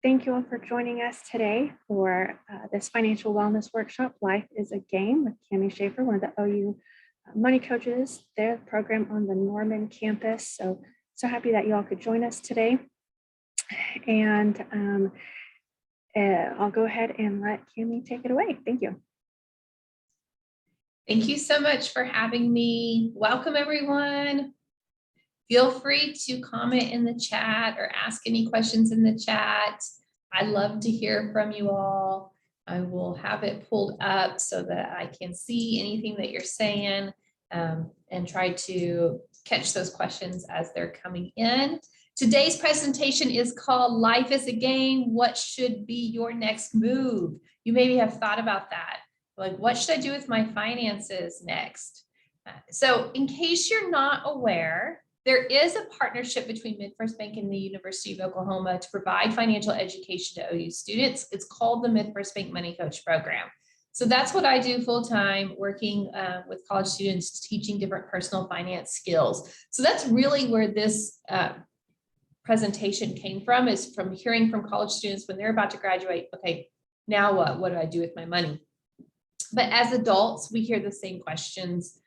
Thank you all for joining us today for this financial wellness workshop, Life is a Game, with Cami Sheaffer, one of the OU money coaches, their program on the Norman campus. So happy that you all could join us today. And I'll go ahead and let Cami take it away. Thank you. Thank you so much for having me. Welcome, everyone. Feel free to comment in the chat or ask any questions in the chat. I love to hear from you all. I will have it pulled up so that I can see anything that you're saying and try to catch those questions as they're coming in. Today's presentation is called Life is a Game. What should be your next move? You maybe have thought about that. Like, what should I do with my finances next? So in case you're not aware, there is a partnership between MidFirst Bank and the University of Oklahoma to provide financial education to OU students. It's called the MidFirst Bank MoneyCoach program. So that's what I do full time, working with college students, teaching different personal finance skills. So that's really where this presentation came from, is from hearing from college students when they're about to graduate. Okay, now what? What do I do with my money? But as adults, we hear the same questions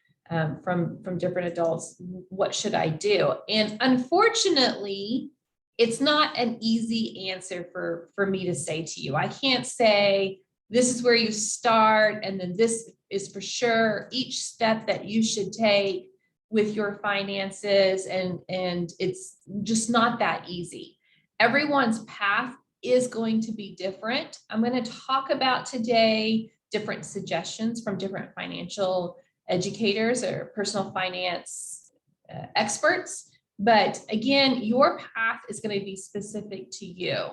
from different adults. What should I do? And unfortunately, it's not an easy answer for me to say to you. I can't say this is where you start and then this is for sure each step that you should take with your finances, and it's just not that easy. Everyone's path is going to be different. I'm going to talk about today different suggestions from different financial educators or personal finance experts. But again, your path is going to be specific to you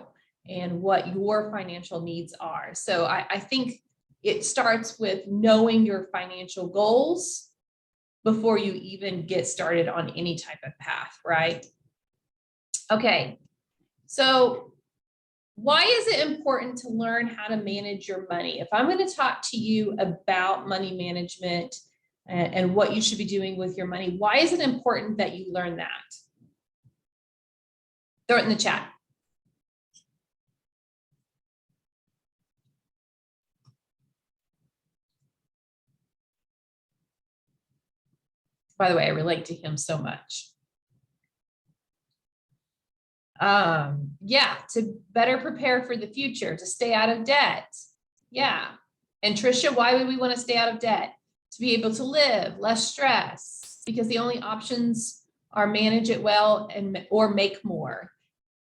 and what your financial needs are. So I think it starts with knowing your financial goals before you even get started on any type of path, right? Okay, so why is it important to learn how to manage your money? If I'm going to talk to you about money management and what you should be doing with your money, why is it important that you learn that? Throw it in the chat. By the way, I relate to him so much. Yeah, to better prepare for the future, to stay out of debt. Yeah. And Trisha, why would we want to stay out of debt? To be able to live, less stress, because the only options are manage it well or make more.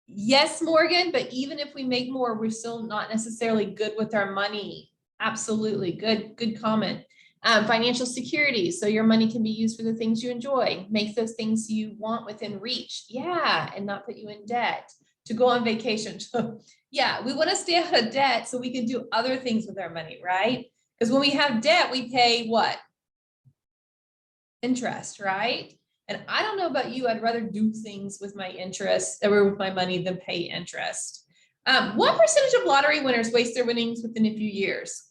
Yes, Morgan, but even if we make more, we're still not necessarily good with our money. Absolutely. Good comment. Financial security, so your money can be used for the things you enjoy. Make those things you want within reach. Yeah, and not put you in debt. To go on vacation. So yeah, we want to stay out of debt so we can do other things with our money, right? Because when we have debt, we pay what? Interest, right? And I don't know about you, I'd rather do things with my interest or with my money than pay interest. What percentage of lottery winners waste their winnings within a few years?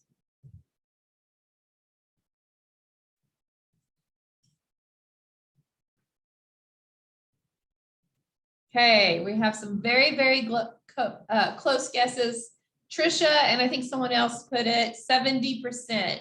Okay, we have some very, very close guesses. Trisha, and I think someone else put it, 70%. And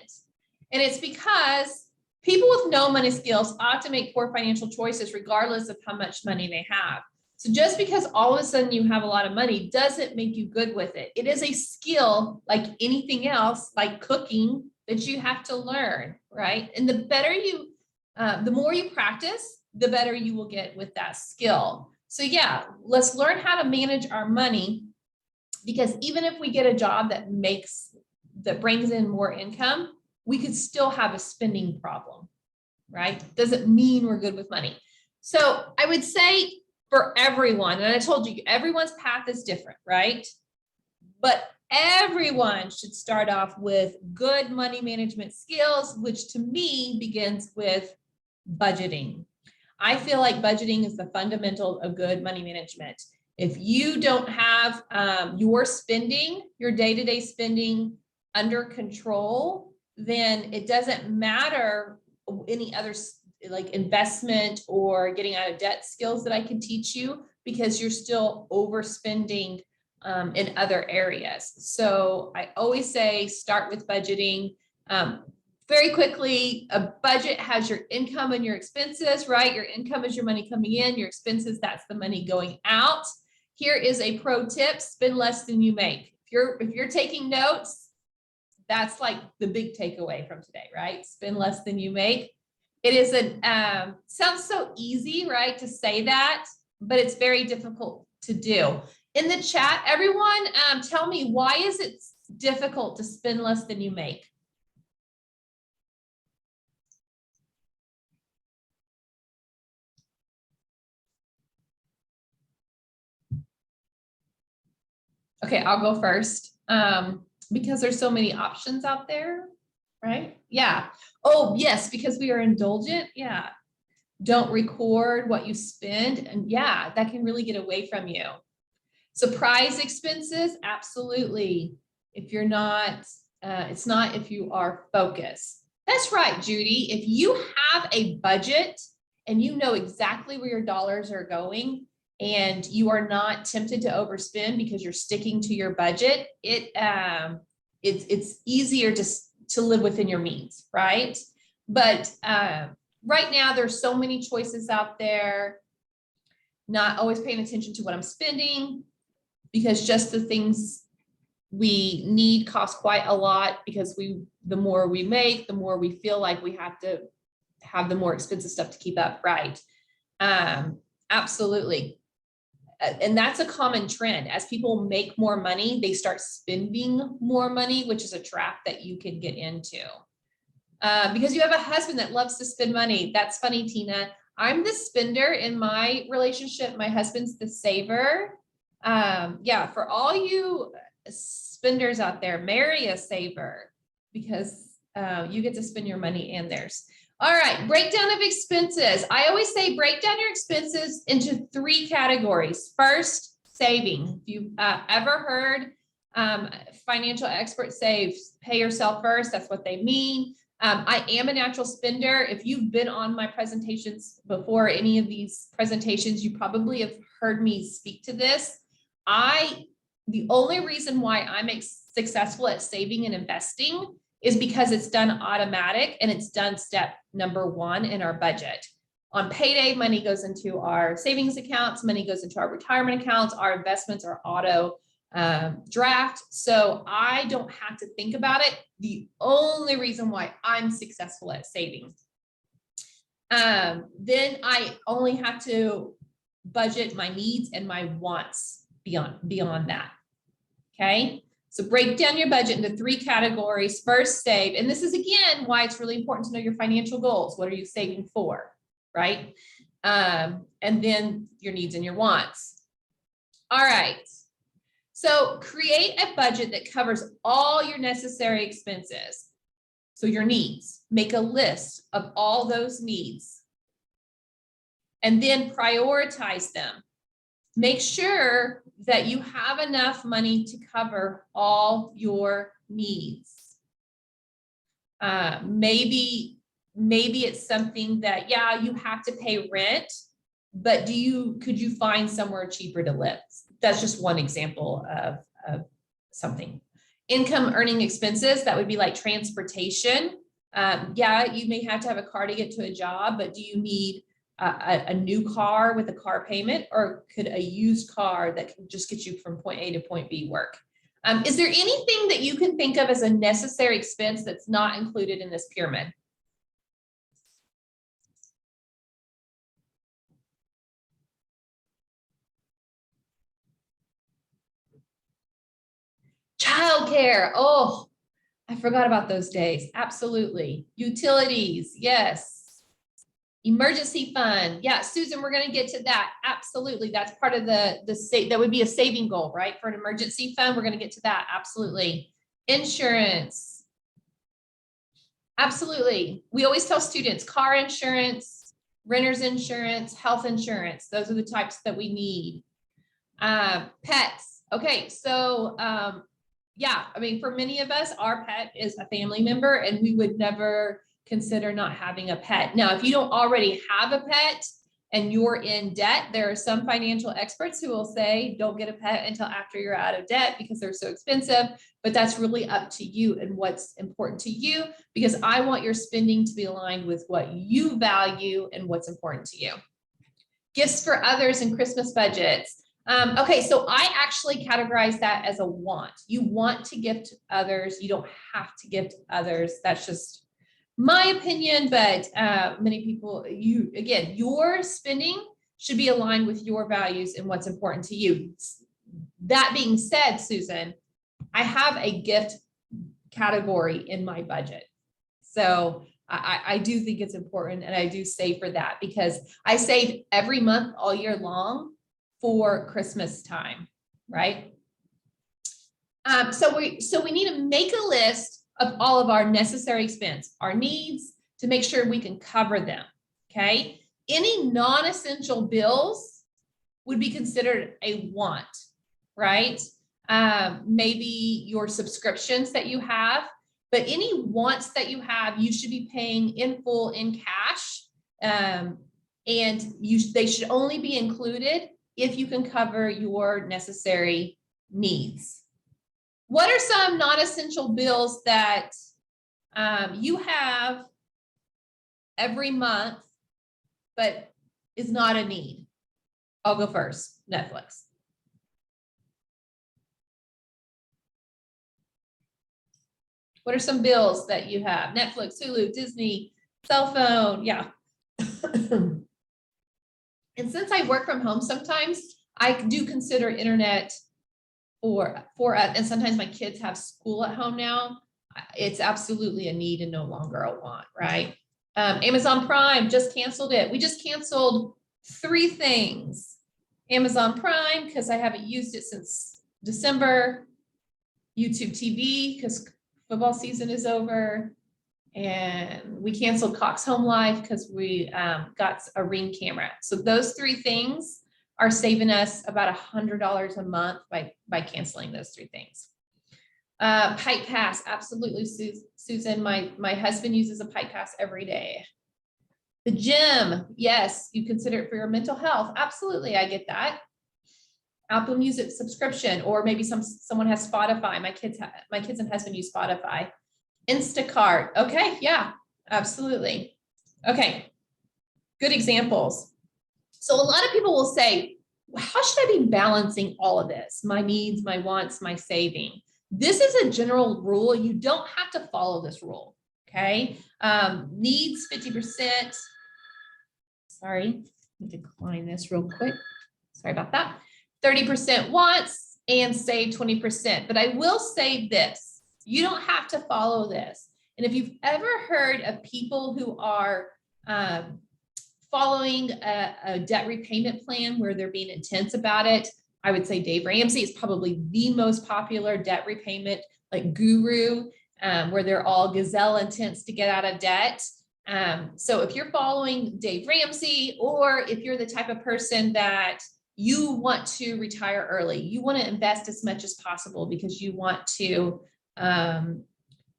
it's because people with no money skills ought to make poor financial choices regardless of how much money they have. So just because all of a sudden you have a lot of money doesn't make you good with it. It is a skill like anything else, like cooking, that you have to learn, right? And the better you, the more you practice, the better you will get with that skill. So yeah, let's learn how to manage our money, because even if we get a job that brings in more income, we could still have a spending problem, right? Doesn't mean we're good with money. So I would say for everyone, and I told you, everyone's path is different, right? But everyone should start off with good money management skills, which to me begins with budgeting. I feel like budgeting is the fundamental of good money management. If you don't have your spending, your day-to-day spending under control, then it doesn't matter any other like investment or getting out of debt skills that I can teach you, because you're still overspending in other areas. So I always say, start with budgeting. Very quickly, a budget has your income and your expenses, right? Your income is your money coming in, your expenses, that's the money going out. Here is a pro tip: spend less than you make. If you're taking notes, that's like the big takeaway from today, right? Spend less than you make. It is sounds so easy, right, to say that, but it's very difficult to do. In the chat, everyone, tell me, why is it difficult to spend less than you make? Okay, I'll go first. Because there's so many options out there, right? Yeah. Oh, yes, because we are indulgent. Yeah. Don't record what you spend. And yeah, that can really get away from you. Surprise expenses, absolutely. If you're not, it's not if you are focused. That's right, Judy. If you have a budget and you know exactly where your dollars are going, and you are not tempted to overspend because you're sticking to your budget, it's easier to live within your means, right? But right now, there's so many choices out there. Not always paying attention to what I'm spending, because just the things we need cost quite a lot, because the more we make, the more we feel like we have to have the more expensive stuff to keep up, right? Absolutely. And that's a common trend. As people make more money, they start spending more money, which is a trap that you can get into. Because you have a husband that loves to spend money. That's funny, Tina. I'm the spender in my relationship. My husband's the saver. Yeah, for all you spenders out there, marry a saver, because you get to spend your money and theirs. All right, breakdown of expenses. I always say break down your expenses into 3 categories. First, saving. If you've ever heard financial experts say, pay yourself first, that's what they mean. I am a natural spender. If you've been on my presentations before, any of these presentations, you probably have heard me speak to this. The only reason why I'm successful at saving and investing is because it's done automatic, and it's done step number 1 in our budget. On payday, money goes into our savings accounts, money goes into our retirement accounts, our investments are auto draft. So I don't have to think about it. The only reason why I'm successful at saving. Then I only have to budget my needs and my wants beyond that. Okay. So break down your budget into 3 categories. First, save. And this is, again, why it's really important to know your financial goals. What are you saving for? Right. And then your needs and your wants. All right. So create a budget that covers all your necessary expenses. So your needs, make a list of all those needs, and then prioritize them. Make sure that you have enough money to cover all your needs. Maybe it's something that, yeah, you have to pay rent, but could you find somewhere cheaper to live? That's just one example of something. Income earning expenses, that would be like transportation. Yeah, you may have to have a car to get to a job, but do you need a new car with a car payment, or could a used car that can just get you from point A to point B work? Is there anything that you can think of as a necessary expense that's not included in this pyramid? Childcare. Oh, I forgot about those days. Absolutely. Utilities. Yes. Emergency fund. Yeah, Susan, we're going to get to that. Absolutely. That's part of that would be a saving goal, right? For an emergency fund, we're going to get to that. Absolutely. Insurance. Absolutely. We always tell students car insurance, renter's insurance, health insurance. Those are the types that we need. Pets. Okay. So, yeah, I mean, for many of us, our pet is a family member, and we would never consider not having a pet. Now, if you don't already have a pet and you're in debt, there are some financial experts who will say, don't get a pet until after you're out of debt because they're so expensive, but that's really up to you and what's important to you, because I want your spending to be aligned with what you value and what's important to you. Gifts for others and Christmas budgets. Okay, so I actually categorize that as a want. You want to gift others. You don't have to gift others. That's just my opinion, but many people, your spending should be aligned with your values and what's important to you. That being said, Susan, I have a gift category in my budget. So I do think it's important, and I do save for that because I save every month all year long for Christmas time, right? So we need to make a list of all of our necessary expense, our needs, to make sure we can cover them, okay? Any non-essential bills would be considered a want, right? Maybe your subscriptions that you have, but any wants that you have, you should be paying in full in cash, and they should only be included if you can cover your necessary needs. What are some non-essential bills that you have every month, but is not a need? I'll go first. Netflix. What are some bills that you have? Netflix, Hulu, Disney, cell phone, yeah. And since I work from home, sometimes I do consider internet and sometimes my kids have school at home now. It's absolutely a need and no longer a want, right? Amazon Prime, just canceled it. We just canceled 3 things. Amazon Prime, because I haven't used it since December. YouTube TV, because football season is over. And we canceled Cox Home Life because we got a Ring camera. So those 3 things are saving us about $100 a month by canceling those 3 things. Pike Pass, absolutely, Susan. My husband uses a Pike Pass every day. The gym, yes, you consider it for your mental health. Absolutely, I get that. Apple Music subscription, or maybe someone has Spotify. My kids and husband use Spotify. Instacart, okay, yeah, absolutely. Okay, good examples. So a lot of people will say, how should I be balancing all of this? My needs, my wants, my saving. This is a general rule. You don't have to follow this rule, okay? Needs 50%. Sorry, let me decline this real quick. Sorry about that. 30% wants and save 20%. But I will say this, you don't have to follow this. And if you've ever heard of people who are following a debt repayment plan where they're being intense about it, I would say Dave Ramsey is probably the most popular debt repayment guru, where they're all gazelle intense to get out of debt. So if you're following Dave Ramsey, or if you're the type of person that you want to retire early, you want to invest as much as possible because you want to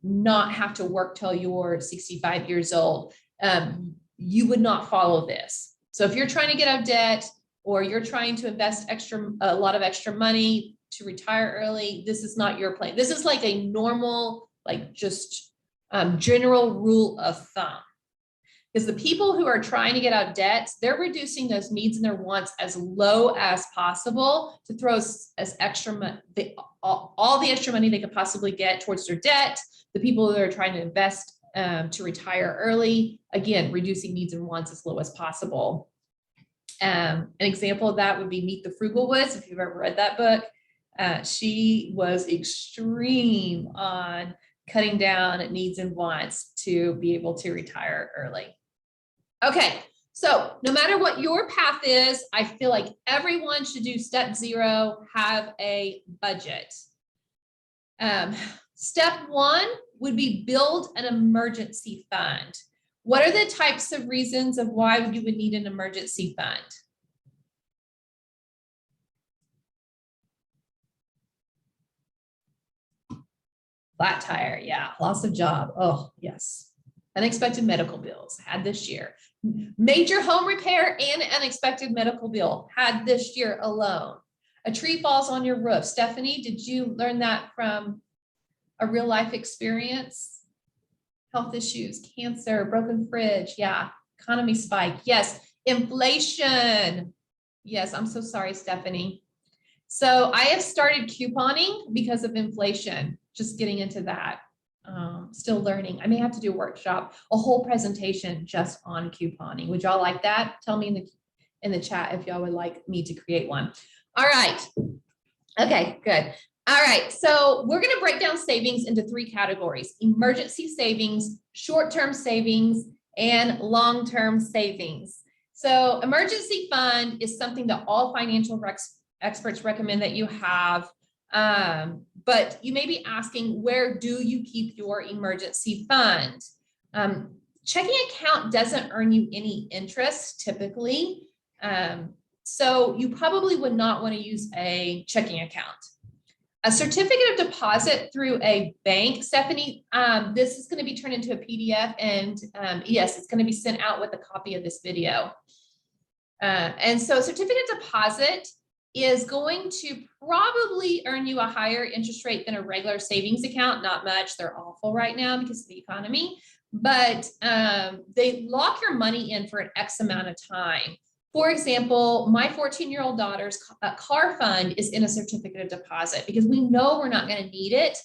not have to work till you're 65 years old, you would not follow this. So if you're trying to get out of debt, or you're trying to invest a lot of extra money to retire early, this is not your plan. This is like a normal, general rule of thumb. Because the people who are trying to get out of debt, they're reducing those needs and their wants as low as possible to throw as extra money, all the extra money they could possibly get towards their debt. The people that are trying to invest to retire early, again, reducing needs and wants as low as possible. An example of that would be Meet the Frugal Woods. If you've ever read that book, she was extreme on cutting down needs and wants to be able to retire early. Okay, so no matter what your path is, I feel like everyone should do step 0, have a budget. Step 1 would be build an emergency fund. What are the types of reasons of why you would need an emergency fund? Flat tire, yeah, loss of job. Oh, yes. Unexpected medical bills, had this year. Major home repair and unexpected medical bill, had this year alone. A tree falls on your roof. Stephanie, did you learn that from a real life experience? Health issues, cancer, broken fridge. Yeah. Economy spike. Yes. Inflation. Yes. I'm so sorry, Stephanie. So I have started couponing because of inflation, just getting into that. Still learning. I may have to do a workshop, a whole presentation just on couponing. Would y'all like that? Tell me in the chat if y'all would like me to create one. All right. Okay, good. All right. So we're going to break down savings into 3 categories: emergency savings, short-term savings, and long-term savings. So emergency fund is something that all financial experts recommend that you have. But you may be asking, where do you keep your emergency fund? Checking account doesn't earn you any interest typically. So you probably would not want to use a checking account. A certificate of deposit through a bank, Stephanie, this is going to be turned into a PDF, and yes, it's going to be sent out with a copy of this video. And so certificate of deposit is going to probably earn you a higher interest rate than a regular savings account. Not much. They're awful right now because of the economy, but they lock your money in for an X amount of time. For example, my 14-year-old daughter's car fund is in a certificate of deposit because we know we're not going to need it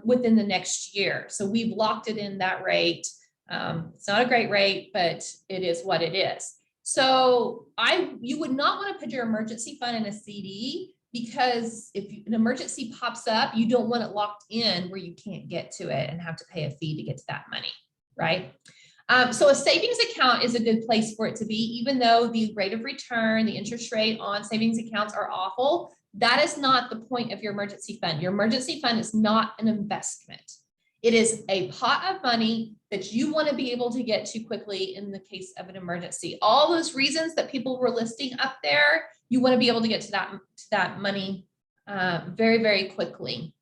within the next year. So we've locked it in that rate. It's not a great rate, but it is what it is. So you would not want to put your emergency fund in a CD, because if an emergency pops up, you don't want it locked in where you can't get to it and have to pay a fee to get to that money, right? So a savings account is a good place for it to be, even though the rate of return, the interest rate on savings accounts are awful. That is not the point of your emergency fund. Your emergency fund is not an investment. It is a pot of money that you want to be able to get to quickly in the case of an emergency. All those reasons that people were listing up there, you want to be able to get to that money very, very quickly.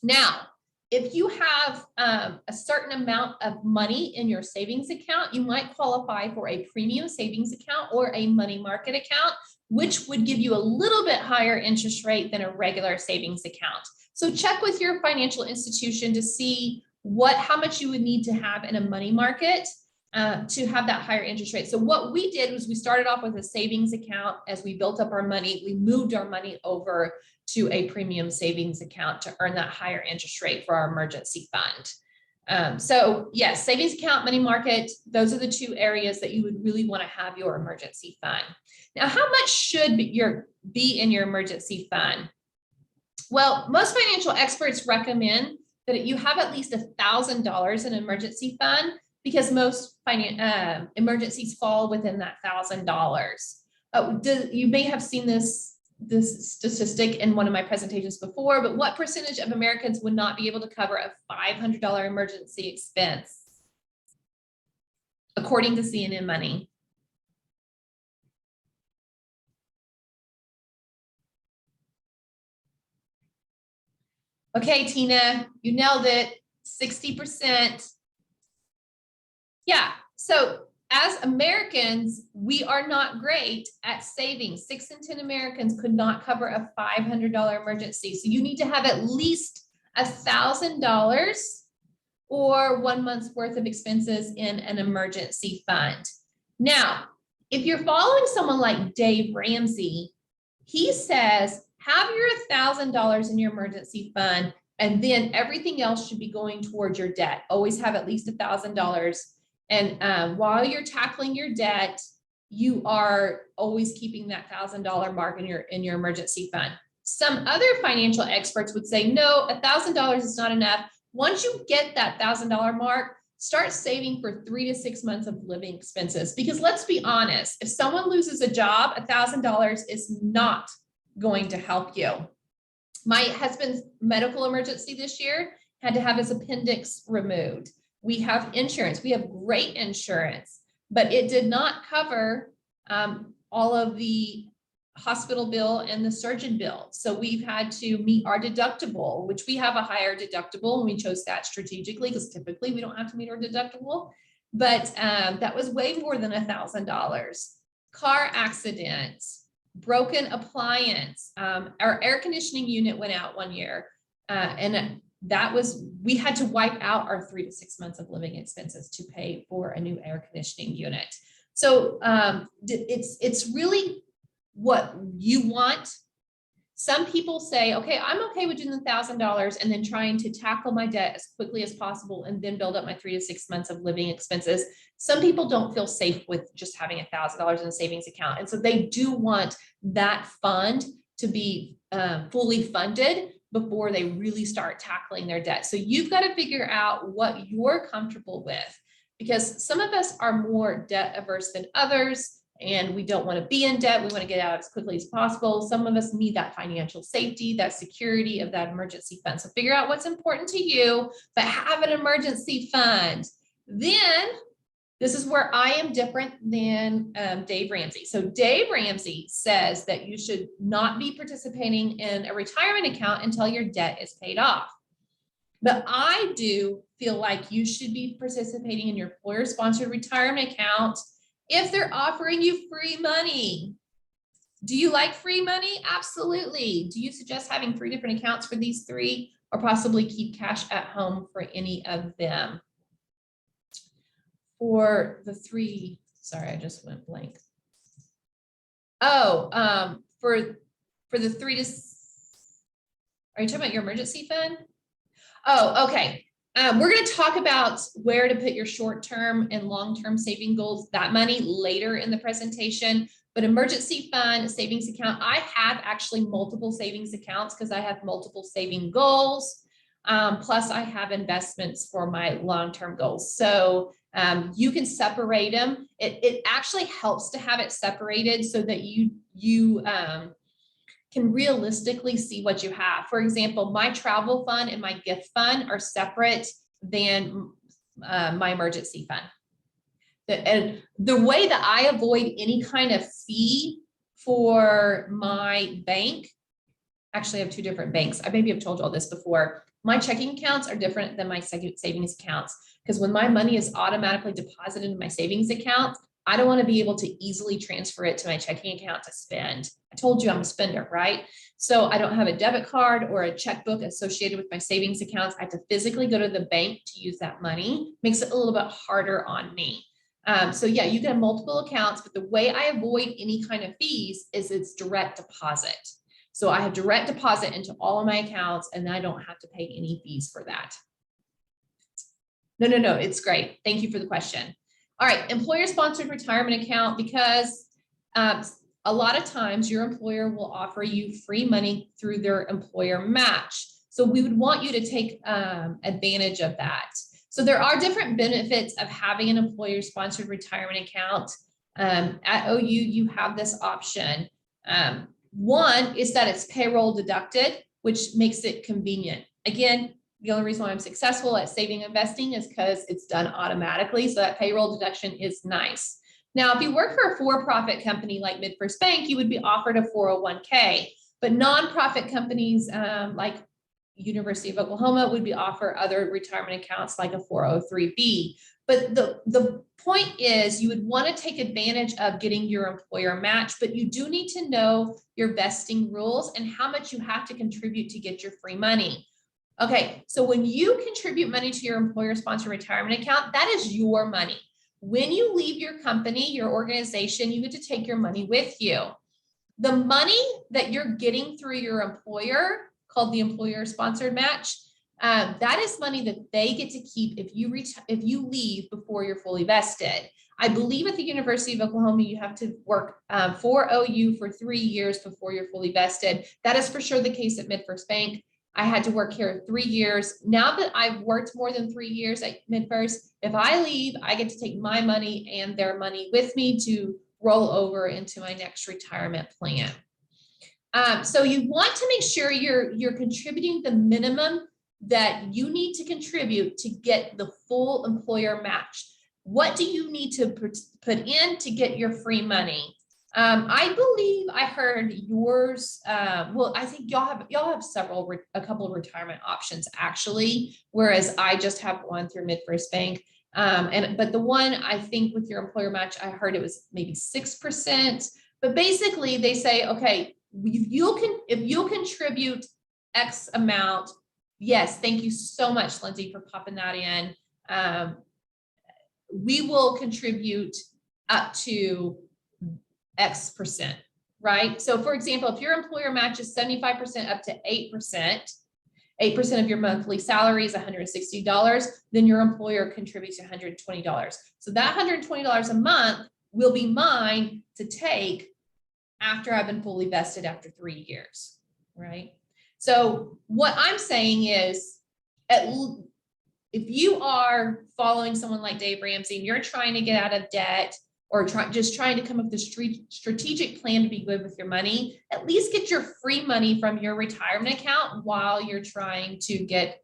Now, if you have a certain amount of money in your savings account, you might qualify for a premium savings account or a money market account, which would give you a little bit higher interest rate than a regular savings account. So check with your financial institution to see how much you would need to have in a money market to have that higher interest rate. So what we did was we started off with a savings account. As we built up our money, we moved our money over to a premium savings account to earn that higher interest rate for our emergency fund. So yes, savings account, money market, those are the 2 areas that you would really want to have your emergency fund. Now, how much should be in your emergency fund? Well, most financial experts recommend that you have at least $1,000 in an emergency fund, because most emergencies fall within that $1,000. You may have seen this statistic in one of my presentations before, but what percentage of Americans would not be able to cover a $500 emergency expense, according to CNN Money? Okay, Tina, you nailed it. 60%. Yeah, so as Americans, we are not great at saving. 6 in 10 Americans could not cover a $500 emergency. So you need to have at least $1,000 or 1 month's worth of expenses in an emergency fund. Now, if you're following someone like Dave Ramsey, he says, have your $1,000 in your emergency fund, and then everything else should be going towards your debt. Always have at least $1,000. And while you're tackling your debt, you are always keeping that $1,000 mark in your emergency fund. Some other financial experts would say, no, $1,000 is not enough. Once you get that $1,000 mark, start saving for 3 to 6 months of living expenses. Because let's be honest, if someone loses a job, $1,000 is not going to help you. My husband's medical emergency this year had to have his appendix removed. We have insurance. We have great insurance, but it did not cover all of the hospital bill and the surgeon bill. So we've had to meet our deductible, which we have a higher deductible, and we chose that strategically because typically we don't have to meet our deductible. But that was way more than $1,000. Car accidents, broken appliance. Our air conditioning unit went out one year, and that was, we had to wipe out our 3 to 6 months of living expenses to pay for a new air conditioning unit. So it's really what you want. Some people say, okay, I'm okay with doing the $1,000 and then trying to tackle my debt as quickly as possible and then build up my 3 to 6 months of living expenses. Some people don't feel safe with just having $1,000 in a savings account. And so they do want that fund to be fully funded before they really start tackling their debt. So you've got to figure out what you're comfortable with, because some of us are more debt averse than others, and we don't want to be in debt. We want to get out as quickly as possible. Some of us need that financial safety, that security of that emergency fund. So figure out what's important to you, but have an emergency fund. Then this is where I am different than Dave Ramsey. So Dave Ramsey says that you should not be participating in a retirement account until your debt is paid off. But I do feel like you should be participating in your employer-sponsored retirement account if they're offering you free money. Do you like free money? Absolutely. Do you suggest having 3 different accounts for these 3, or possibly keep cash at home for any of them? For the 3, sorry, I just went blank. Oh, for the 3 to, are you talking about your emergency fund? Oh, okay. We're going to talk about where to put your short-term and long-term saving goals, that money, later in the presentation. But emergency fund, savings account, I have actually multiple savings accounts because I have multiple saving goals. Plus I have investments for my long-term goals. So you can separate them. It actually helps to have it separated so that you can realistically see what you have. For example, my travel fund and my gift fund are separate than my emergency fund. And the way that I avoid any kind of fee for my bank, actually I have 2 different banks. I maybe have told you all this before. My checking accounts are different than my savings accounts, because when my money is automatically deposited in my savings account, I don't want to be able to easily transfer it to my checking account to spend. I told you I'm a spender, right? So I don't have a debit card or a checkbook associated with my savings accounts. I have to physically go to the bank to use that money. Makes it a little bit harder on me. So yeah, you can have multiple accounts, but the way I avoid any kind of fees is it's direct deposit. So I have direct deposit into all of my accounts, and I don't have to pay any fees for that. No, it's great. Thank you for the question. All right, employer-sponsored retirement account, because a lot of times your employer will offer you free money through their employer match. So we would want you to take advantage of that. So there are different benefits of having an employer-sponsored retirement account. At OU, you have this option. One is that it's payroll deducted, which makes it convenient. Again, the only reason why I'm successful at saving and investing is because it's done automatically. So that payroll deduction is nice. Now, if you work for a for-profit company like MidFirst Bank, you would be offered a 401k, but nonprofit companies like University of Oklahoma would be offered other retirement accounts like a 403b. But the point is you would want to take advantage of getting your employer match, but you do need to know your vesting rules and how much you have to contribute to get your free money. Okay, so when you contribute money to your employer-sponsored retirement account, that is your money. When you leave your company, your organization, you get to take your money with you. The money that you're getting through your employer, called the employer-sponsored match, that is money that they get to keep if you leave before you're fully vested. I believe at the University of Oklahoma, you have to work for OU for 3 years before you're fully vested. That is for sure the case at MidFirst Bank. I had to work here 3 years. Now that I've worked more than 3 years at MidFirst, if I leave, I get to take my money and their money with me to roll over into my next retirement plan. So you want to make sure you're contributing the minimum that you need to contribute to get the full employer match. What do you need to put in to get your free money? I believe I heard yours. Well, I think y'all have a couple of retirement options actually, whereas I just have one through Mid-First Bank. But the one I think with your employer match, I heard it was maybe 6%. But basically, they say, okay, if you'll contribute X amount. Yes, thank you so much, Lindsay, for popping that in. We will contribute up to X percent, right? So for example, if your employer matches 75% up to 8% of your monthly salary is $160, then your employer contributes $120. So that $120 a month will be mine to take after I've been fully vested after 3 years, right? So what I'm saying is, if you are following someone like Dave Ramsey and you're trying to get out of debt, or just trying to come up with a strategic plan to be good with your money, at least get your free money from your retirement account while you're trying to get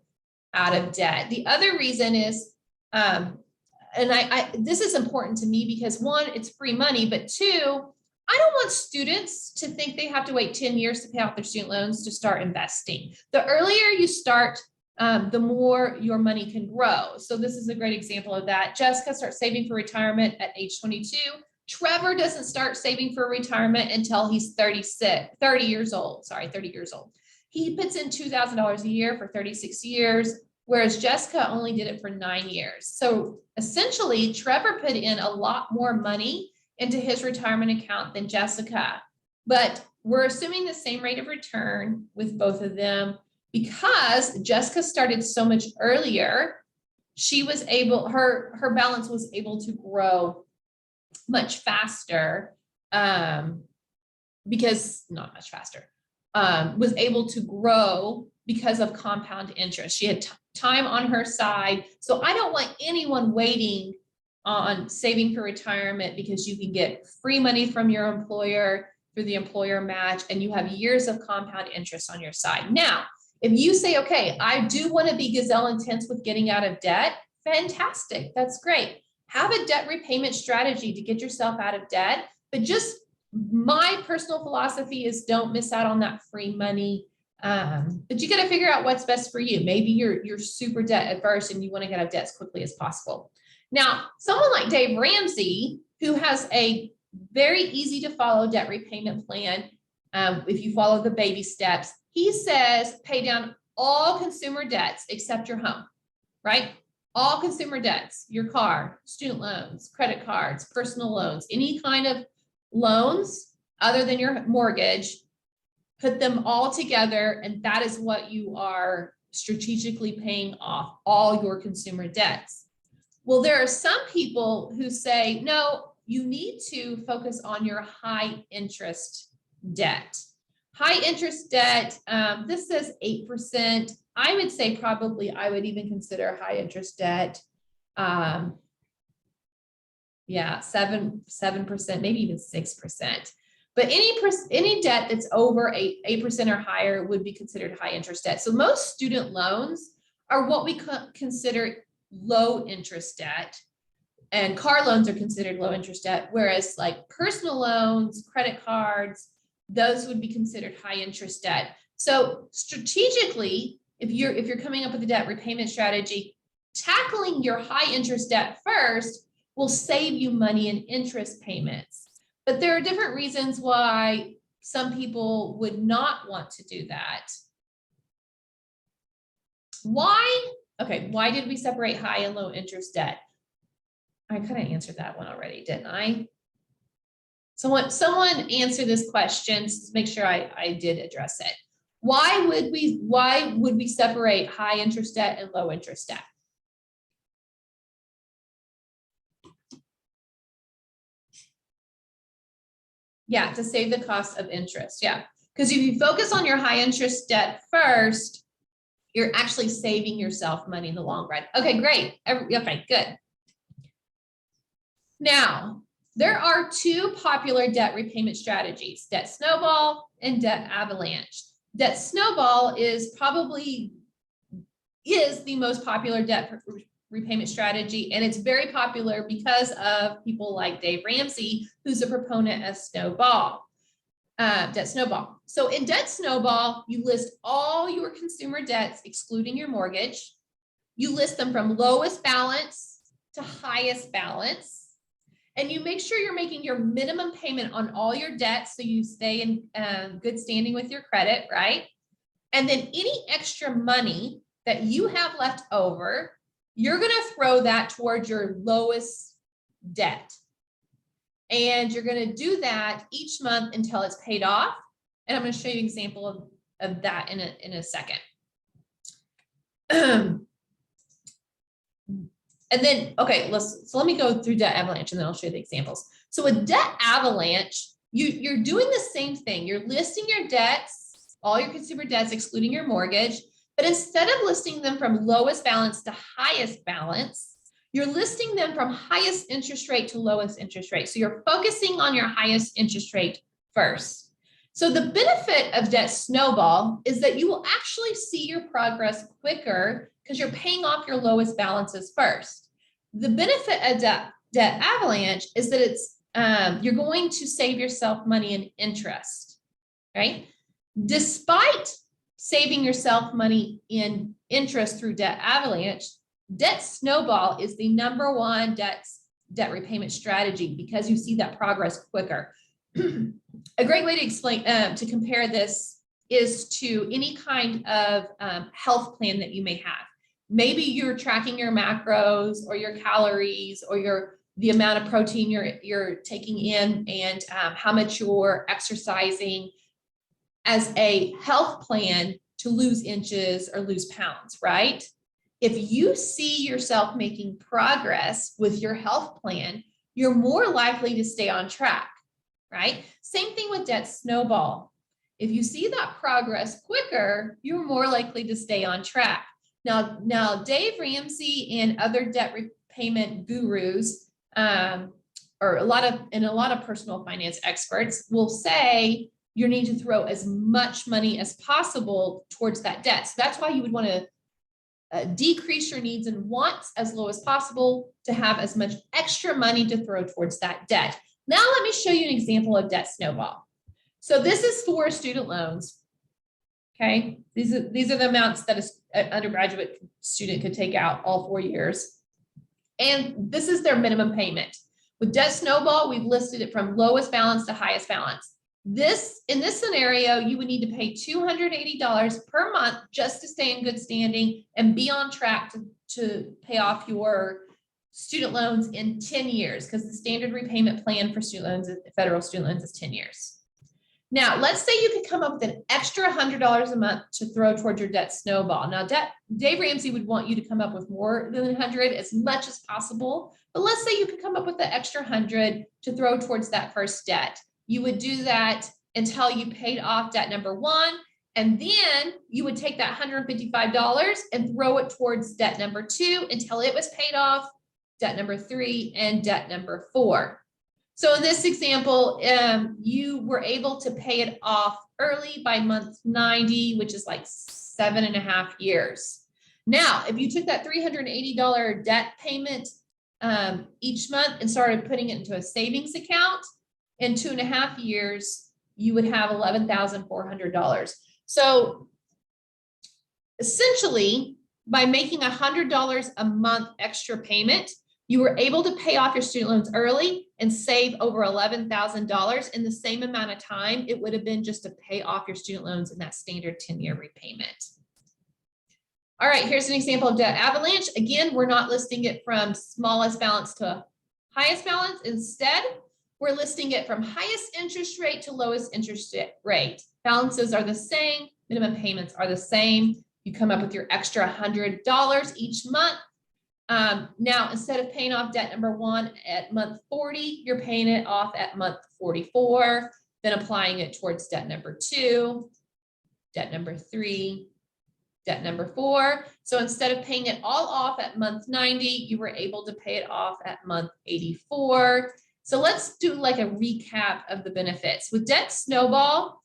out of debt. The other reason is, and this is important to me because one, it's free money, but two, I don't want students to think they have to wait 10 years to pay off their student loans to start investing. The earlier you start, the more your money can grow. So this is a great example of that. Jessica starts saving for retirement at age 22. Trevor doesn't start saving for retirement until he's 30 years old. He puts in $2,000 a year for 36 years, whereas Jessica only did it for 9 years. So essentially, Trevor put in a lot more money into his retirement account than Jessica. But we're assuming the same rate of return with both of them. Because Jessica started so much earlier, she was able, her balance was able to grow much faster, because not much faster, was able to grow because of compound interest. She had time on her side. So I don't want anyone waiting on saving for retirement because you can get free money from your employer through the employer match and you have years of compound interest on your side. Now, if you say, okay, I do want to be gazelle intense with getting out of debt, fantastic. That's great. Have a debt repayment strategy to get yourself out of debt. But just my personal philosophy is don't miss out on that free money. But you got to figure out what's best for you. Maybe you're super debt adverse and you want to get out of debt as quickly as possible. Now, someone like Dave Ramsey, who has a very easy to follow debt repayment plan, if you follow the baby steps, he says pay down all consumer debts except your home, right? All consumer debts, your car, student loans, credit cards, personal loans, any kind of loans other than your mortgage, put them all together, and that is what you are strategically paying off, all your consumer debts. Well, there are some people who say, no, you need to focus on your high interest debt. High interest debt, this says 8%. I would say probably I would even consider high interest debt. Yeah, 7%, maybe even 6%. But any debt that's over 8% or higher would be considered high interest debt. So most student loans are what we consider low interest debt, and car loans are considered low interest debt, whereas like personal loans, credit cards, those would be considered high interest debt. So strategically, if you're coming up with a debt repayment strategy, tackling your high interest debt first will save you money in interest payments. But there are different reasons why some people would not want to do that. Why? Okay, why did we separate high and low interest debt? I kind of answered that one already, didn't I? Someone answer this question to make sure I did address it. Why would we separate high interest debt and low interest debt? Yeah, to save the cost of interest. Yeah, because if you focus on your high interest debt first, you're actually saving yourself money in the long run. Okay, great. Okay, good. Now, there are two popular debt repayment strategies, debt snowball and debt avalanche. Debt snowball is the most popular debt repayment strategy, and it's very popular because of people like Dave Ramsey, who's a proponent of Snowball, Debt Snowball. So in Debt Snowball, you list all your consumer debts, excluding your mortgage. You list them from lowest balance to highest balance. And you make sure you're making your minimum payment on all your debts so you stay in good standing with your credit, right? And then any extra money that you have left over, you're going to throw that towards your lowest debt. And you're going to do that each month until it's paid off. And I'm going to show you an example of that in a second. And then, okay, so let me go through Debt Avalanche and then I'll show you the examples. So with Debt Avalanche, you're doing the same thing. You're listing your debts, all your consumer debts, excluding your mortgage, but instead of listing them from lowest balance to highest balance, you're listing them from highest interest rate to lowest interest rate. So you're focusing on your highest interest rate first. So the benefit of Debt Snowball is that you will actually see your progress quicker because you're paying off your lowest balances first. The benefit of Debt Avalanche is that it's you're going to save yourself money in interest, right? Despite saving yourself money in interest through Debt Avalanche, Debt Snowball is the #1 debt repayment strategy because you see that progress quicker. A great way to explain, to compare this is to any kind of health plan that you may have. Maybe you're tracking your macros or your calories or the amount of protein you're taking in and how much you're exercising as a health plan to lose inches or lose pounds, right? If you see yourself making progress with your health plan, you're more likely to stay on track, right? Same thing with Debt Snowball. If you see that progress quicker, you're more likely to stay on track. Now, Dave Ramsey and other debt repayment gurus, or a lot of personal finance experts will say you need to throw as much money as possible towards that debt. So that's why you would want to decrease your needs and wants as low as possible to have as much extra money to throw towards that debt. Now, let me show you an example of Debt Snowball. So this is for student loans. Okay, these are the amounts that an undergraduate student could take out all 4 years. And this is their minimum payment. With Debt Snowball, we've listed it from lowest balance to highest balance. In this scenario, you would need to pay $280 per month just to stay in good standing and be on track to pay off your student loans in 10 years, because the standard repayment plan for student loans, federal student loans, is 10 years. Now, let's say you could come up with an extra $100 a month to throw towards your Debt Snowball. Now, Dave Ramsey would want you to come up with more than 100, as much as possible. But let's say you could come up with the extra 100 to throw towards that first debt. You would do that until you paid off debt #1, and then you would take that $155 and throw it towards debt #2 until it was paid off, debt #3, and debt #4. So in this example, you were able to pay it off early by month 90, which is like 7.5 years. Now, if you took that $380 debt payment each month and started putting it into a savings account, in 2.5 years, you would have $11,400. So essentially, by making $100 a month extra payment, you were able to pay off your student loans early and save over $11,000 in the same amount of time it would have been just to pay off your student loans in that standard 10-year repayment. All right, here's an example of Debt Avalanche. Again, we're not listing it from smallest balance to highest balance. Instead, we're listing it from highest interest rate to lowest interest rate. Balances are the same, minimum payments are the same. You come up with your extra $100 each month. Now, instead of paying off debt #1 at month 40, you're paying it off at month 44, then applying it towards debt #2, debt #3, debt #4. So instead of paying it all off at month 90, you were able to pay it off at month 84. So let's do like a recap of the benefits. With Debt Snowball,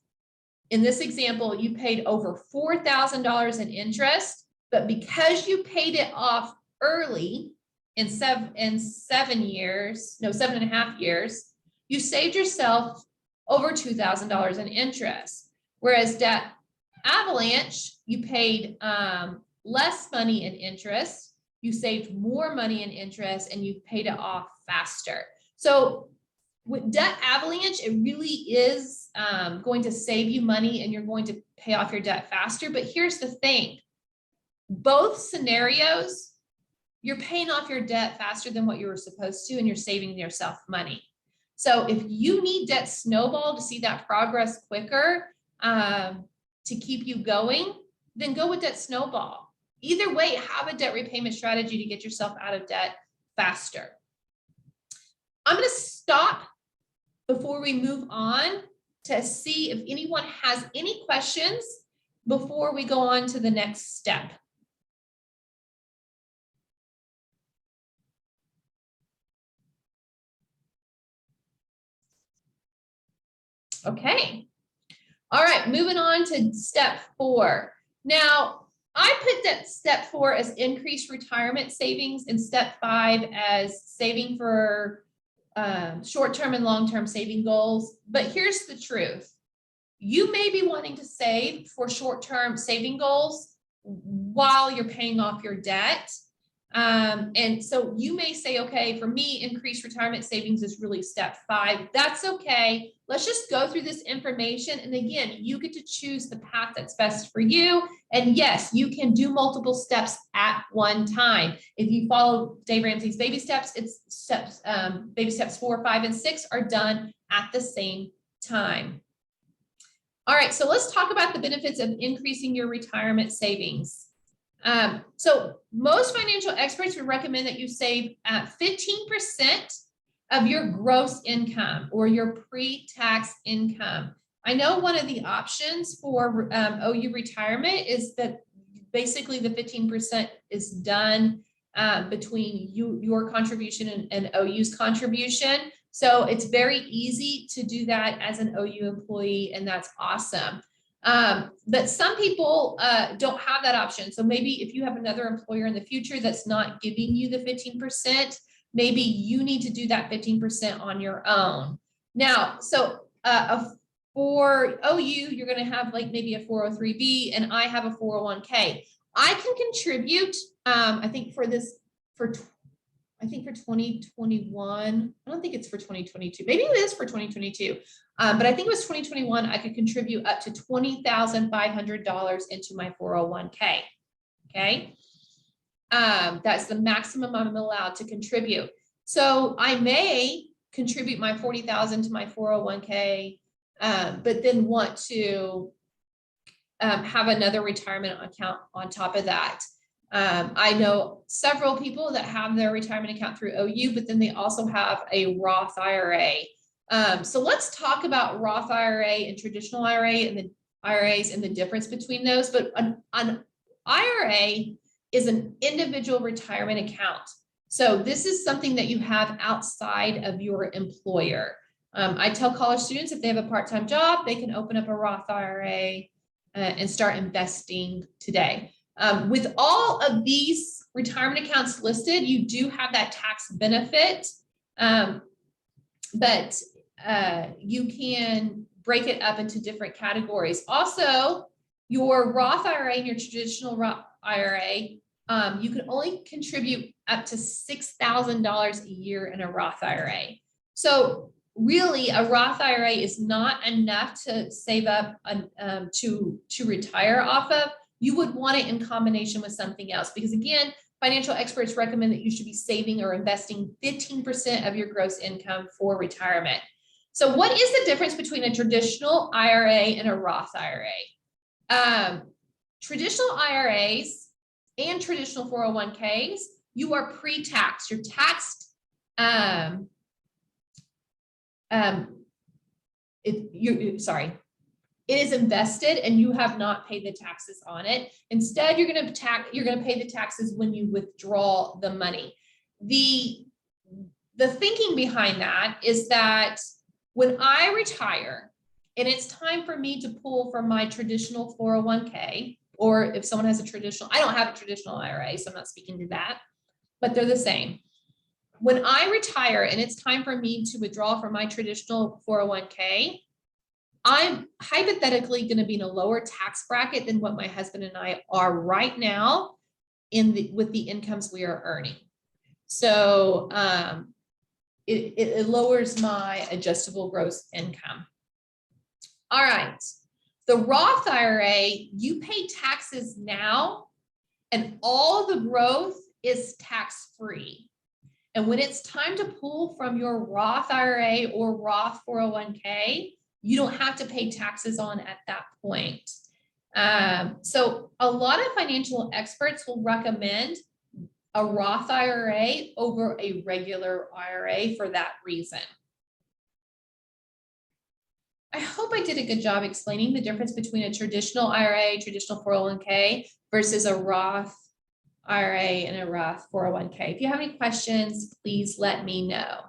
in this example, you paid over $4,000 in interest, but because you paid it off early in 7.5 years, you saved yourself over $2,000 in interest. Whereas debt Avalanche, you paid less money in interest, you saved more money in interest, and you paid it off faster. So with debt Avalanche, it really is going to save you money and you're going to pay off your debt faster. But here's the thing, both scenarios, you're paying off your debt faster than what you were supposed to, and you're saving yourself money. So if you need debt Snowball to see that progress quicker, to keep you going, then go with debt Snowball. Either way, have a debt repayment strategy to get yourself out of debt faster. I'm going to stop before we move on to see if anyone has any questions before we go on to the next step. Okay. All right, moving on to step 4. Now, I put that step 4 as increased retirement savings and step 5 as saving for short-term and long-term saving goals. But here's the truth. You may be wanting to save for short-term saving goals while you're paying off your debt. And so you may say, okay, for me, increased retirement savings is really step 5. That's okay. Let's just go through this information. And again, you get to choose the path that's best for you. And yes, you can do multiple steps at one time. If you follow Dave Ramsey's baby steps, it's steps, baby steps 4, 5, and 6 are done at the same time. All right, so let's talk about the benefits of increasing your retirement savings. So most financial experts would recommend that you save 15% of your gross income or your pre-tax income. I know one of the options for OU retirement is that basically the 15% is done between your contribution and OU's contribution. So it's very easy to do that as an OU employee, and that's awesome. But some people don't have that option. So maybe if you have another employer in the future that's not giving you the 15%, maybe you need to do that 15% on your own. Now, so for OU, you're going to have like maybe a 403B, and I have a 401k. I can contribute, I think for 2021, I don't think it's for 2022. Maybe it is for 2022. But I think it was 2021, I could contribute up to $20,500 into my 401k. Okay. That's the maximum I'm allowed to contribute. So I may contribute my $40,000 to my 401k, but then want to have another retirement account on top of that. I know several people that have their retirement account through OU, but then they also have a Roth IRA. So let's talk about Roth IRA and traditional IRA and the IRAs and the difference between those. But an IRA is an individual retirement account. So this is something that you have outside of your employer. I tell college students if they have a part-time job, they can open up a Roth IRA and start investing today. With all of these retirement accounts listed, you do have that tax benefit, but you can break it up into different categories. Also, your Roth IRA and your traditional Roth IRA, you can only contribute up to $6,000 a year in a Roth IRA. So really, a Roth IRA is not enough to save up to retire off of. You would want it in combination with something else, because again, financial experts recommend that you should be saving or investing 15% of your gross income for retirement. So what is the difference between a traditional IRA and a Roth IRA? Traditional IRAs and traditional 401ks, you are pre-taxed. You're taxed. It is invested and you have not paid the taxes on it. Instead, you're going to pay the taxes when you withdraw the money. The thinking behind that is that when I retire and it's time for me to pull from my traditional 401k, or if someone has a traditional, I don't have a traditional IRA, so I'm not speaking to that. but they're the same. When I retire and it's time for me to withdraw from my traditional 401k, I'm hypothetically going to be in a lower tax bracket than what my husband and I are right now with the incomes we are earning. So it lowers my adjustable gross income. All right. The Roth IRA, you pay taxes now and all the growth is tax-free. And when it's time to pull from your Roth IRA or Roth 401k, you don't have to pay taxes on at that point. So a lot of financial experts will recommend a Roth IRA over a regular IRA for that reason. I hope I did a good job explaining the difference between a traditional IRA, traditional 401k versus a Roth IRA and a Roth 401k. If you have any questions, please let me know.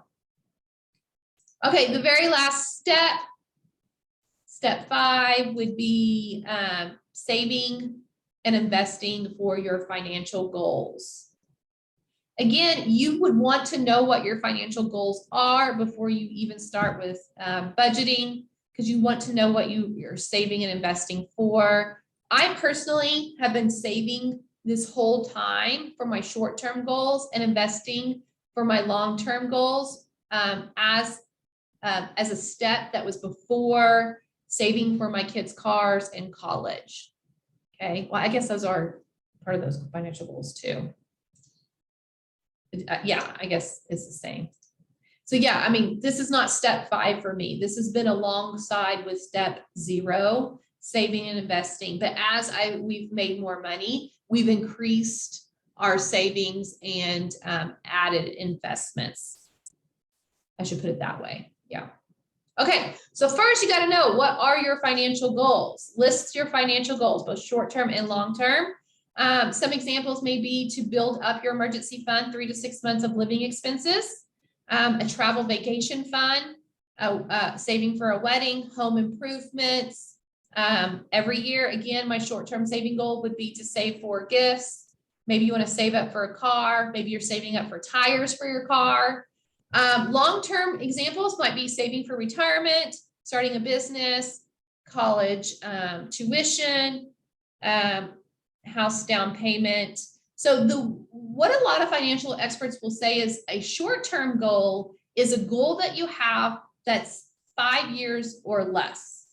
Okay, the very last step, step 5 would be saving and investing for your financial goals. Again, you would want to know what your financial goals are before you even start with budgeting, because you want to know what you're saving and investing for. I personally have been saving this whole time for my short-term goals and investing for my long-term goals as a step that was before saving for my kids' cars in college. Okay, well, I guess those are part of those financial goals too. Yeah, I guess it's the same. So yeah, I mean, this is not step 5 for me. This has been alongside with step 0, saving and investing. But as we've made more money, we've increased our savings and added investments. I should put it that way. Yeah. Okay, so first you got to know, what are your financial goals? List your financial goals, both short-term and long-term. Some examples may be to build up your emergency fund, 3 to 6 months of living expenses, a travel vacation fund, saving for a wedding, home improvements. Every year, again, my short-term saving goal would be to save for gifts. Maybe you want to save up for a car. Maybe you're saving up for tires for your car. Long-term examples might be saving for retirement, starting a business, college tuition, house down payment. So what a lot of financial experts will say is a short-term goal is a goal that you have that's 5 years or less.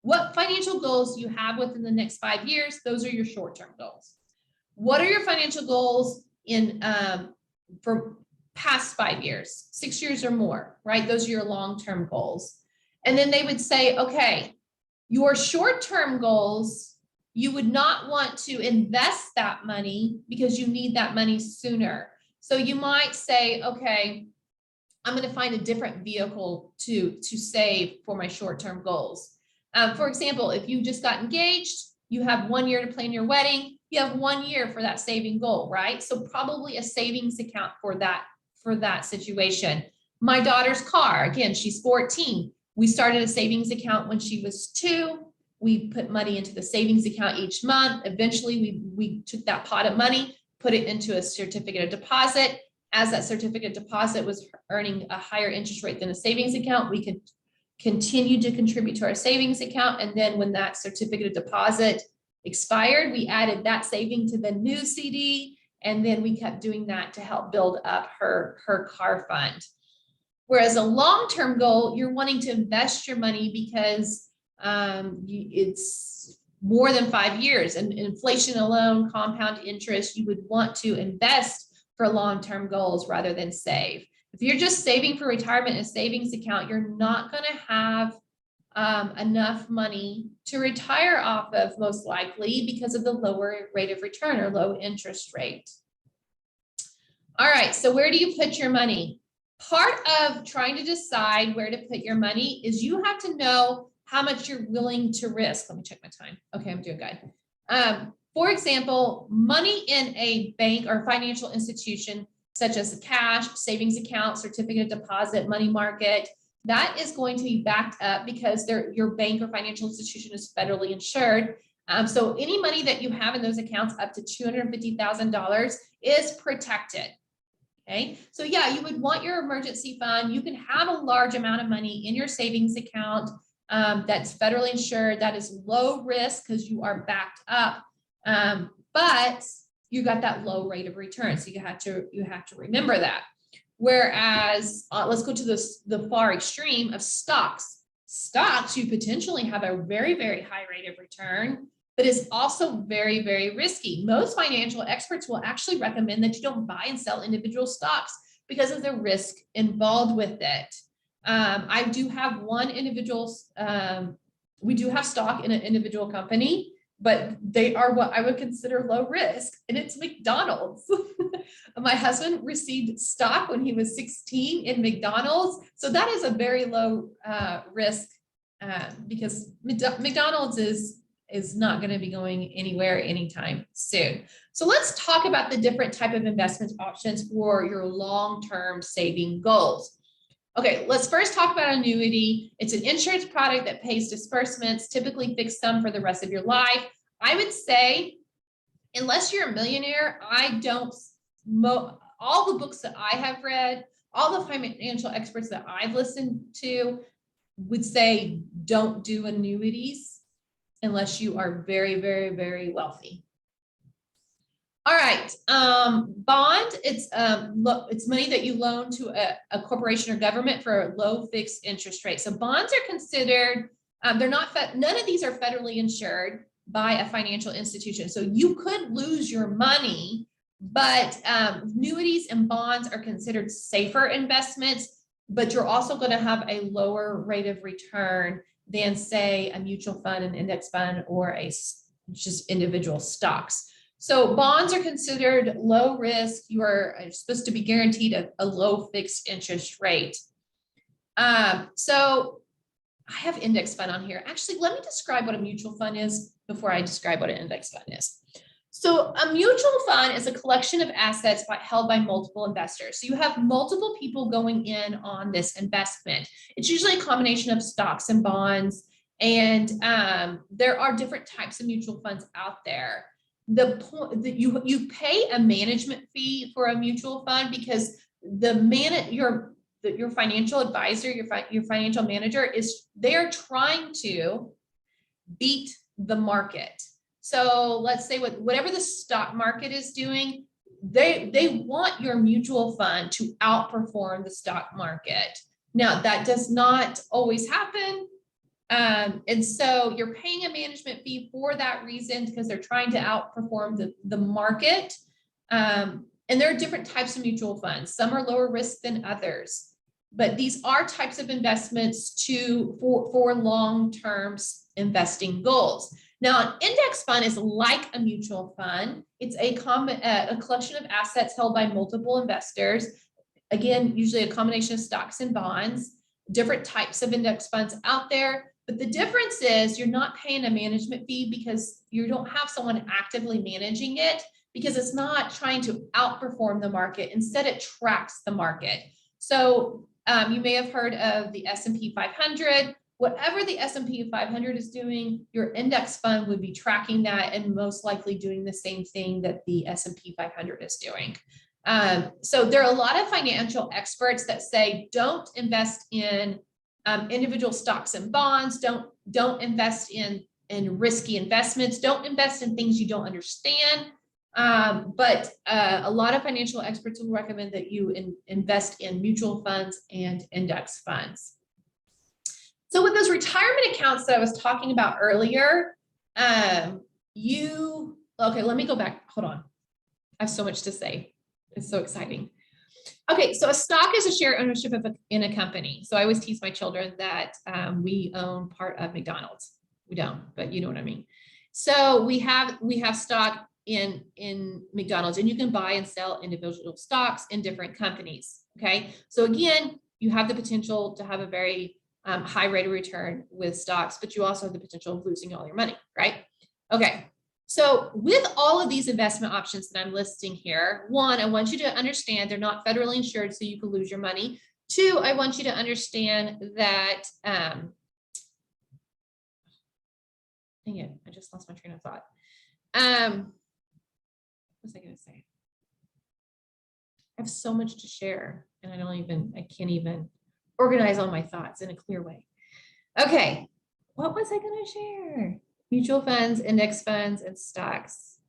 What financial goals you have within the next 5 years, those are your short-term goals. What are your financial goals for past 5 years, 6 years or more, right? Those are your long-term goals. And then they would say, okay, your short-term goals, you would not want to invest that money because you need that money sooner. So you might say, okay, I'm going to find a different vehicle to save for my short-term goals. For example, if you just got engaged, you have 1 year to plan your wedding, you have 1 year for that saving goal, right? So probably a savings account for that situation. My daughter's car, again, she's 14. We started a savings account when she was 2. We put money into the savings account each month. Eventually, we took that pot of money, put it into a certificate of deposit. As that certificate of deposit was earning a higher interest rate than a savings account, we could continue to contribute to our savings account. And then when that certificate of deposit expired, we added that saving to the new CD. And then we kept doing that to help build up her car fund. Whereas a long-term goal, you're wanting to invest your money because it's more than 5 years, and inflation alone, compound interest, you would want to invest for long-term goals rather than save. If you're just saving for retirement in a savings account, you're not going to have enough money to retire off of, most likely, because of the lower rate of return or low interest rate. All right, so where do you put your money? Part of trying to decide where to put your money is you have to know how much you're willing to risk. Let me check my time. Okay, I'm doing good. For example, money in a bank or financial institution, such as a cash, savings account, certificate of deposit, money market, that is going to be backed up because your bank or financial institution is federally insured. So any money that you have in those accounts up to $250,000 is protected. Okay, so yeah, you would want your emergency fund. You can have a large amount of money in your savings account that's federally insured, that is low risk because you are backed up, but you got that low rate of return. So you have to remember that. Whereas let's go to the far extreme of stocks. Stocks, you potentially have a very, very high rate of return, but it's also very, very risky. Most financial experts will actually recommend that you don't buy and sell individual stocks because of the risk involved with it. I do have one individual, we do have stock in an individual company, but they are what I would consider low risk, and it's McDonald's. My husband received stock when he was 16 in McDonald's. So that is a very low risk because McDonald's is not going to be going anywhere anytime soon. So let's talk about the different type of investment options for your long-term saving goals. Okay, let's first talk about annuity. It's an insurance product that pays disbursements, typically fixed sum for the rest of your life. I would say, unless you're a millionaire, all the books that I have read, all the financial experts that I've listened to would say, don't do annuities unless you are very, very, very wealthy. All right, bond, it's money that you loan to a corporation or government for a low fixed interest rate. So bonds are considered, none of these are federally insured by a financial institution. So you could lose your money, but annuities and bonds are considered safer investments, but you're also going to have a lower rate of return than, say, a mutual fund, an index fund, or just individual stocks. So bonds are considered low risk. You are supposed to be guaranteed a low fixed interest rate. So I have index fund on here. Actually, let me describe what a mutual fund is before I describe what an index fund is. So a mutual fund is a collection of assets held by multiple investors. So you have multiple people going in on this investment. It's usually a combination of stocks and bonds, and there are different types of mutual funds out there. The point that you pay a management fee for a mutual fund because your financial advisor, your financial manager they're trying to beat the market. So let's say whatever the stock market is doing, they want your mutual fund to outperform the stock market. Now that does not always happen. And so you're paying a management fee for that reason, because they're trying to outperform the market. And there are different types of mutual funds. Some are lower risk than others, but these are types of investments for long-term investing goals. Now, an index fund is like a mutual fund. It's a collection of assets held by multiple investors. Again, usually a combination of stocks and bonds, different types of index funds out there. But the difference is you're not paying a management fee because you don't have someone actively managing it, because it's not trying to outperform the market. Instead, it tracks the market. So you may have heard of the S&P 500. Whatever the S&P 500 is doing, your index fund would be tracking that and most likely doing the same thing that the S&P 500 is doing. So there are a lot of financial experts that say, don't invest in individual stocks and bonds. Don't invest in risky investments. Don't invest in things you don't understand. But a lot of financial experts will recommend that you invest in mutual funds and index funds. So with those retirement accounts that I was talking about earlier, okay, let me go back. Hold on. I have so much to say. It's so exciting. Okay, so a stock is a share ownership in a company. So I always tease my children that we own part of McDonald's. We don't, but you know what I mean. So we have stock in McDonald's, and you can buy and sell individual stocks in different companies. Okay, so again, you have the potential to have a very high rate of return with stocks, but you also have the potential of losing all your money, right? Okay. So with all of these investment options that I'm listing here, one, I want you to understand they're not federally insured, so you can lose your money. Two, I want you to understand that Dang it, I just lost my train of thought. What was I going to say? I have so much to share and I can't even organize all my thoughts in a clear way. Okay, what was I going to share? Mutual funds, index funds, and stocks.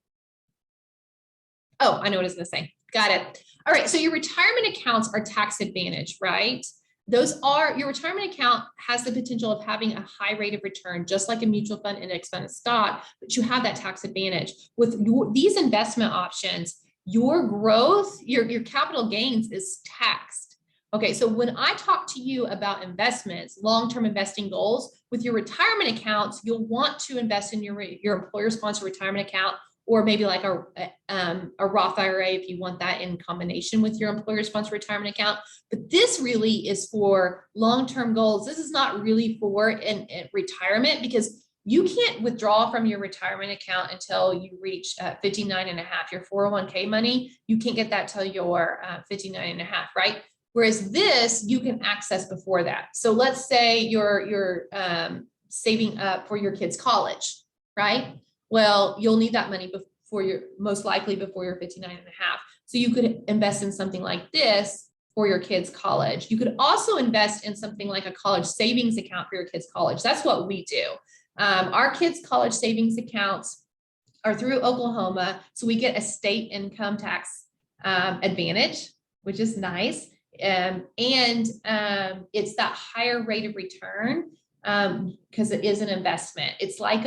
Oh, I know what I was going to say. Got it. All right, so your retirement accounts are tax advantage, right? Your retirement account has the potential of having a high rate of return, just like a mutual fund, index fund, and stock, but you have that tax advantage. With these investment options, your growth, your capital gains is taxed. Okay, so when I talk to you about investments, long-term investing goals, with your retirement accounts, you'll want to invest in your employer-sponsored retirement account, or maybe like a Roth IRA if you want that in combination with your employer-sponsored retirement account. But this really is for long-term goals. This is not really for in retirement, because you can't withdraw from your retirement account until you reach 59 and a half. Your 401k money, you can't get that till you're 59 and a half, right? Whereas this, you can access before that. So let's say you're saving up for your kids' college, right? Well, you'll need that money most likely before you're 59 and a half. So you could invest in something like this for your kids' college. You could also invest in something like a college savings account for your kids' college. That's what we do. Our kids' college savings accounts are through Oklahoma. So we get a state income tax advantage, which is nice. And it's that higher rate of return because it is an investment. It's like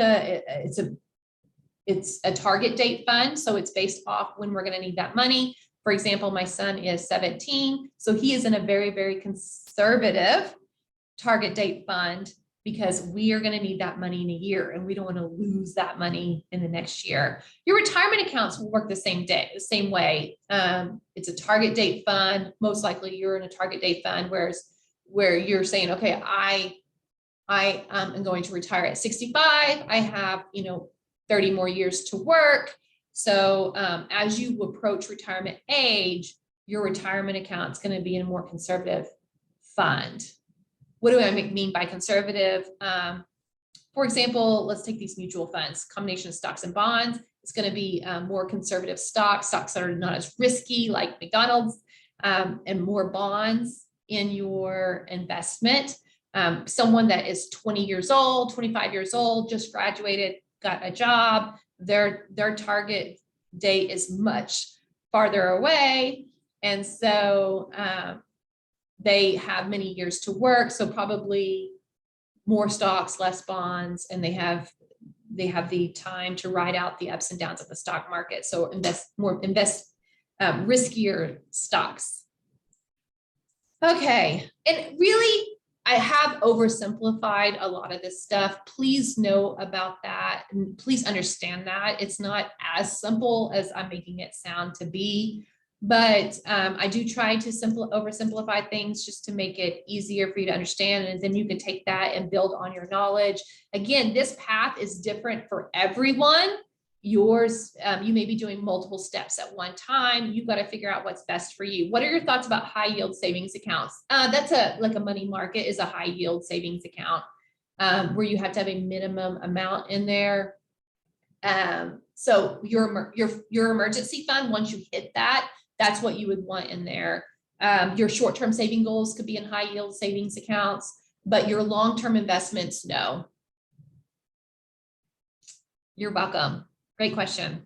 it's a target date fund. So it's based off when we're going to need that money. For example, my son is 17. So he is in a very, very conservative target date fund because we are going to need that money in a year and we don't want to lose that money in the next year. Your retirement accounts will work the same way. It's a target date fund. Most likely you're in a target date fund, where you're saying, okay, I am going to retire at 65. I have, 30 more years to work. So as you approach retirement age, your retirement account is going to be in a more conservative fund. What do I mean by conservative? For example, let's take these mutual funds, combination of stocks and bonds. It's going to be more conservative stocks that are not as risky, like McDonald's, and more bonds in your investment. Someone that is 20 years old, 25 years old, just graduated, got a job, their target date is much farther away. And so they have many years to work. So probably more stocks, less bonds, and they have the time to ride out the ups and downs of the stock market. So invest riskier stocks. Okay. And really, I have oversimplified a lot of this stuff. Please know about that. And please understand that it's not as simple as I'm making it sound to be. But I do try to oversimplify things just to make it easier for you to understand. And then you can take that and build on your knowledge. Again, this path is different for everyone. Yours, you may be doing multiple steps at one time. You've got to figure out what's best for you. What are your thoughts about high yield savings accounts? That's like a money market is a high yield savings account where you have to have a minimum amount in there. So your emergency fund, once you hit that, that's what you would want in there. Your short-term saving goals could be in high yield savings accounts, but your long-term investments, no. You're welcome. Great question.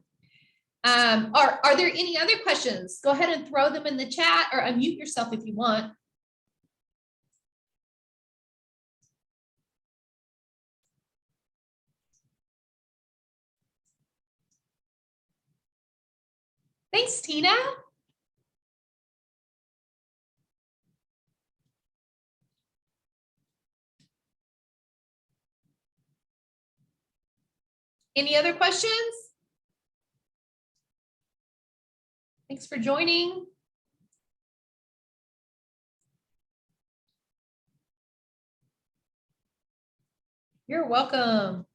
Are there any other questions? Go ahead and throw them in the chat or unmute yourself if you want. Thanks, Tina. Any other questions? Thanks for joining. You're welcome.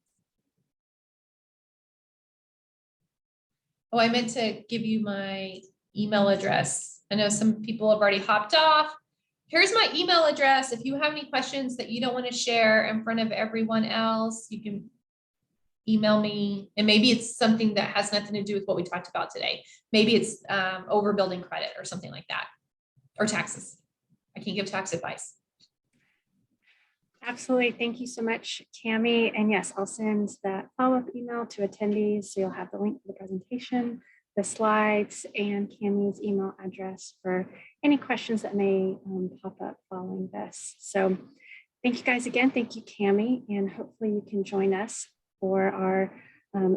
Oh, I meant to give you my email address. I know some people have already hopped off. Here's my email address. If you have any questions that you don't want to share in front of everyone else, you can email me. And maybe it's something that has nothing to do with what we talked about today. Maybe it's overbuilding credit or something like that, or taxes. I can give tax advice. Absolutely. Thank you so much, Cami. And yes, I'll send that follow-up email to attendees. So you'll have the link to the presentation, the slides, and Cami's email address for any questions that may pop up following this. So thank you guys again. Thank you, Cami. And hopefully you can join us for our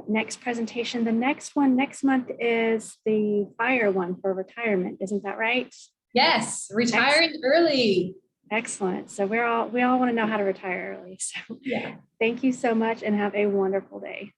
next presentation. The next one next month is the FIRE one for retirement. Isn't that right? Yes, retiring early. Excellent. So we all want to know how to retire early. So yeah. Thank you so much and have a wonderful day.